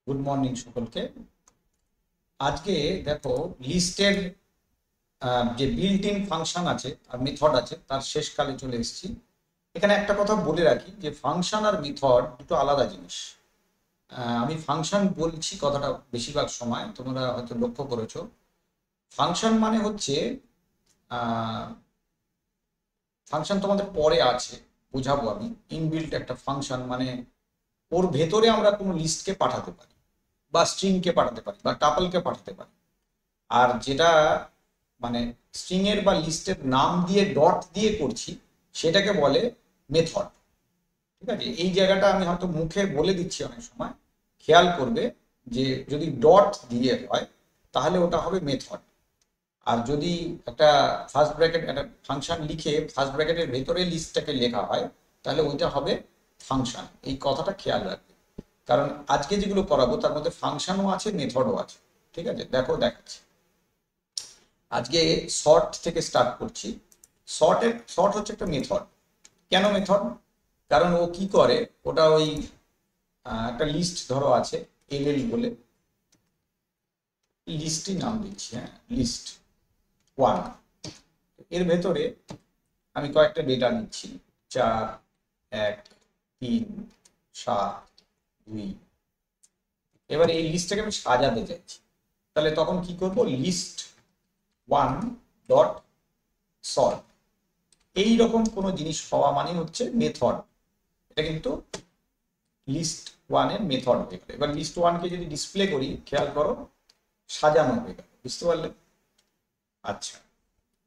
Good morning সকলকে। আজকে দেখো লিস্টের যে বিল্ট ইন ফাংশন আছে আর মেথড আছে তার শেষকালে চলে এসেছি। এখানে একটা কথা বলে রাখি যে ফাংশন আর মেথড দুটো আলাদা জিনিস। আমি ফাংশন বলছি কথাটা বেশিরভাগ সময় তোমরা হয়তো লক্ষ্য করেছো। ফাংশন মানে হচ্ছে ফাংশন তোমাদের পরে আছে, বোঝাবো আমি। ইনবিল্ট একটা ফাংশন মানে ওর ভেতরে আমরা কোনো লিস্টকে পাঠাতে পারি বা স্ট্রিংকে পাঠাতে পারি বা টাপলকে পাঠাতে পারি। আর যেটা মানে স্ট্রিং এর বা লিস্টের নাম দিয়ে ডট দিয়ে করছি সেটাকে বলে মেথড। ঠিক আছে, এই জায়গাটা আমি হয়তো মুখে বলে দিচ্ছি, অনেক সময় খেয়াল করবে যে যদি ডট দিয়ে হয় তাহলে ওটা হবে মেথড। আর যদি একটা ফার্স্ট ব্র্যাকেট একটা ফাংশন লিখে ফার্স্ট ব্র্যাকেটের ভেতরে লিস্টটাকে লেখা হয় তাহলে ওইটা হবে ফাংশন। এই কথাটা খেয়াল রাখবে, কারণ আজকে যেগুলো করাবো তার মধ্যে ফাংশনও আছে মেথডও আছে। ঠিক আছে, দেখো দেখাচ্ছি। আজকে শর্ট থেকে স্টার্ট করছি। শর্ট হচ্ছে একটা মেথড। কেন মেথড? কারণ ও কি করে, ওটা ওই একটা লিস্ট ধরো আছে এলএল বলে, লিস্টই নাম দিচ্ছি, হ্যাঁ লিস্ট 1। এর ভেতরে আমি কয়েকটা ডেটা নিচ্ছি, 4, 1, 3, 7, 2। এবার এই লিস্টটাকে আমি সাজাতে চাইছি, তাহলে তখন কি করব, লিস্ট 1 ডট সর্ট। এইরকম কোনো জিনিস হওয়া মানে হচ্ছে মেথড। এটা কিন্তু লিস্ট 1 এর মেথড হয়ে গেল। এবার লিস্ট 1 কে যদি ডিসপ্লে করি, খেয়াল করো সাজানো হয়ে গেল, বুঝতে পারলে? আচ্ছা,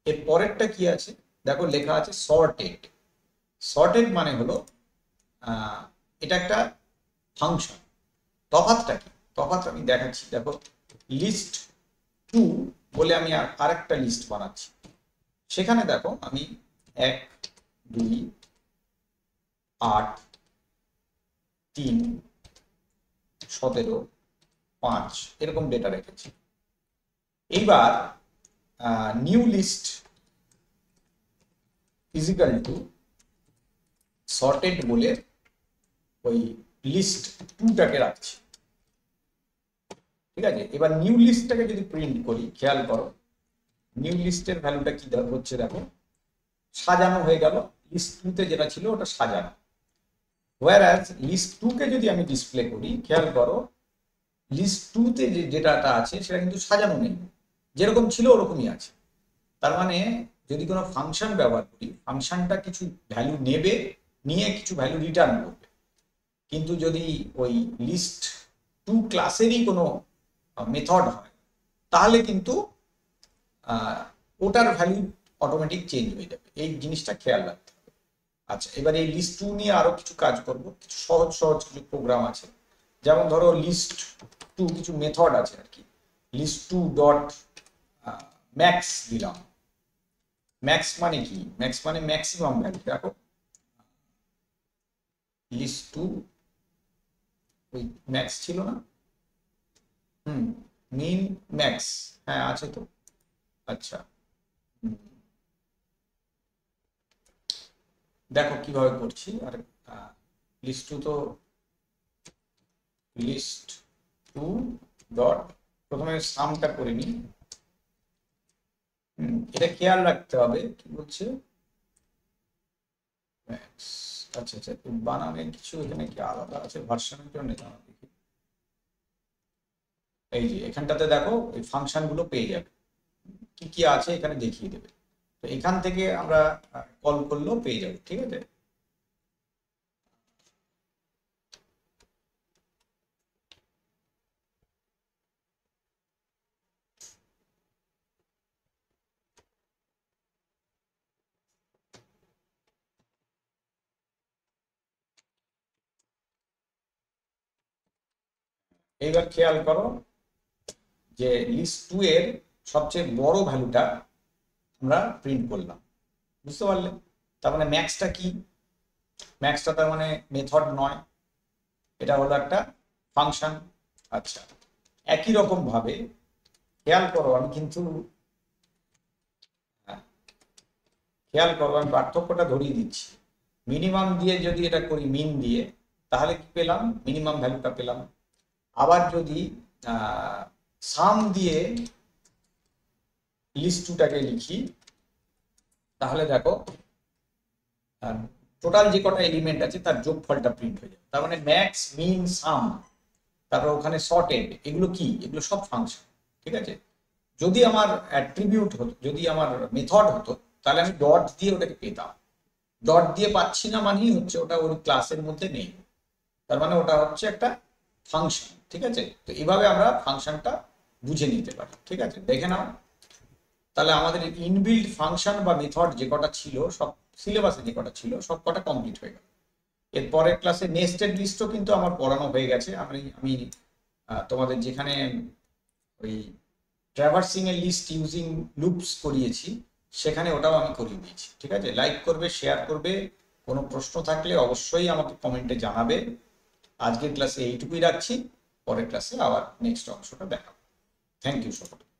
এর পরেরটা কি আছে দেখো, লেখা আছে সর্টেড। সর্টেড মানে হলো এটা একটা ফাংশন। তফাৎটা কি? তফাৎ আমি দেখাচ্ছি, দেখো লিস্ট 2 বলে আমি আরেকটা লিস্ট বানাচ্ছি। সেখানে দেখো আমি 1, 2, 8, 3, 17, 5 এরকম ডেটা রেখেছি। এইবার new list is equal to sorted বলে ওই লিস্ট 2টাকে রাখছি। ঠিক আছে, এবার নিউ লিস্টটাকে যদি প্রিন্ট করি, খেয়াল করো নিউ লিস্টের ভ্যালুটা কি হচ্ছে, দেখো সাজানো হয়ে গেল। লিস্ট 2তে যেটা ছিল ওটা সাজানো। হোয়ারঅ্যাজ লিস্ট 2 কে যদি আমি ডিসপ্লে করি, খেয়াল করো লিস্ট 2তে যে ডেটাটা আছে সেটা কিন্তু সাজানো নেই, যেরকম ছিল ওরকমই আছে। তার মানে যদি কোনো ফাংশন ব্যবহার করি, ফাংশনটা কিছু ভ্যালু নেবে, নিয়ে কিছু ভ্যালু রিটার্ন করবে। কিন্তু যদি ওই লিস্ট 2 ক্লাসেরই কোনো মেথড হয় তাহলে কিন্তু ওটার ভ্যালু অটোমেটিক চেঞ্জ হয়ে যাবে। এই জিনিসটা খেয়াল রাখতে হবে। আচ্ছা, এবার এই লিস্ট 2 নিয়ে আরো কিছু কাজ করব। কিছু সহজ সহজ কিছু প্রোগ্রাম আছে, যেমন ধরো লিস্ট 2 কিছু মেথড আছে আর কি। লিস্ট 2 ডট ম্যাক্স দিলাম। ম্যাক্স মানে কি? ম্যাক্স মানে ম্যাক্সিমাম ভ্যালু। দেখো লিস্ট 2 ওই ম্যাক্স ছিল না, মিন ম্যাক্স, হ্যাঁ আছে তো। আচ্ছা, দেখো কিভাবে করছি। আর লিস্ট 2 তো লিস্ট 2 ডট প্রথমে সামটা করে নি। এটা খেয়াল রাখতে হবে কি বলছে ম্যাক্স। আচ্ছা আচ্ছা, বানানের কিছু এখানে কি আলাদা আছে ভার্সনের জন্য? দেখি, এই যে এখানটাতে দেখো এই ফাংশন গুলো পেয়ে যাবে, কি কি আছে এখানে দেখিয়ে দেবে। তো এখান থেকে আমরা কল করলেও পেয়ে যাবো। ঠিক আছে, এইবার খেয়াল করো যে লিস্ট 2 এর সবচেয়ে বড় ভ্যালুটা আমরা প্রিন্ট করলাম, বুঝতে পারলে? তার মানে ম্যাক্সটা কি? ম্যাক্সটা তার মানে মেথড নয়, এটা হলো একটা ফাংশন। আচ্ছা, একই রকম ভাবে খেয়াল করো, আমি কিন্তু খেয়াল করো আমি পার্থক্যটা ধরিয়ে দিচ্ছি। মিনিমাম দিয়ে যদি এটা করি, মিন দিয়ে, তাহলে কি পেলাম? মিনিমাম ভ্যালুটা পেলাম। আবার যদি সাম দিয়ে লিস্ট টুটাকে লিখি, তাহলে দেখো টোটাল যে কটা এলিমেন্ট আছে তার যোগফলটা প্রিন্ট হয়ে যাবে। তার মানে ম্যাক্স, মিন, সাম, তারপর ওখানে সর্টেড, এগুলো কি? এগুলো সব ফাংশন। ঠিক আছে, যদি আমার অ্যাট্রিবিউট হতো, যদি আমার মেথড হতো, তাহলে আমি ডট দিয়ে ওটাকে পেতাম। ডট দিয়ে পাচ্ছি না মানেই হচ্ছে ওটা ওই ক্লাসের মধ্যে নেই, তার মানে ওটা হচ্ছে একটা ফাংশন। ঠিক আছে, তো এইভাবে আমরা ফাংশনটা বুঝে নিতে পারি। ঠিক আছে, দেখে নাও। তাহলে আমাদের ইনবিল্ড ফাংশন বা মেথড যে কটা ছিল, সব সিলেবাসে যে কটা ছিল সব কটা কমপ্লিট হয়ে গেল। এর পরের ক্লাসে নেস্টেড লিস্টও কিন্তু আমার পড়ানো হয়ে গেছে। আমি তোমাদের যেখানে ওই ট্র্যাভার্সিং এর লিস্ট ইউজিং লুপস করিয়েছি, সেখানে ওটাও আমি করিয়ে দিয়েছি। ঠিক আছে, লাইক করবে, শেয়ার করবে, কোনো প্রশ্ন থাকলে অবশ্যই আমাকে কমেন্টে জানাবে। আজকের ক্লাসে এইটুকুই রাখছি, পরের ক্লাসে আবার নেক্সট অংশটা দেখাবো। থ্যাংক ইউ সকলকে।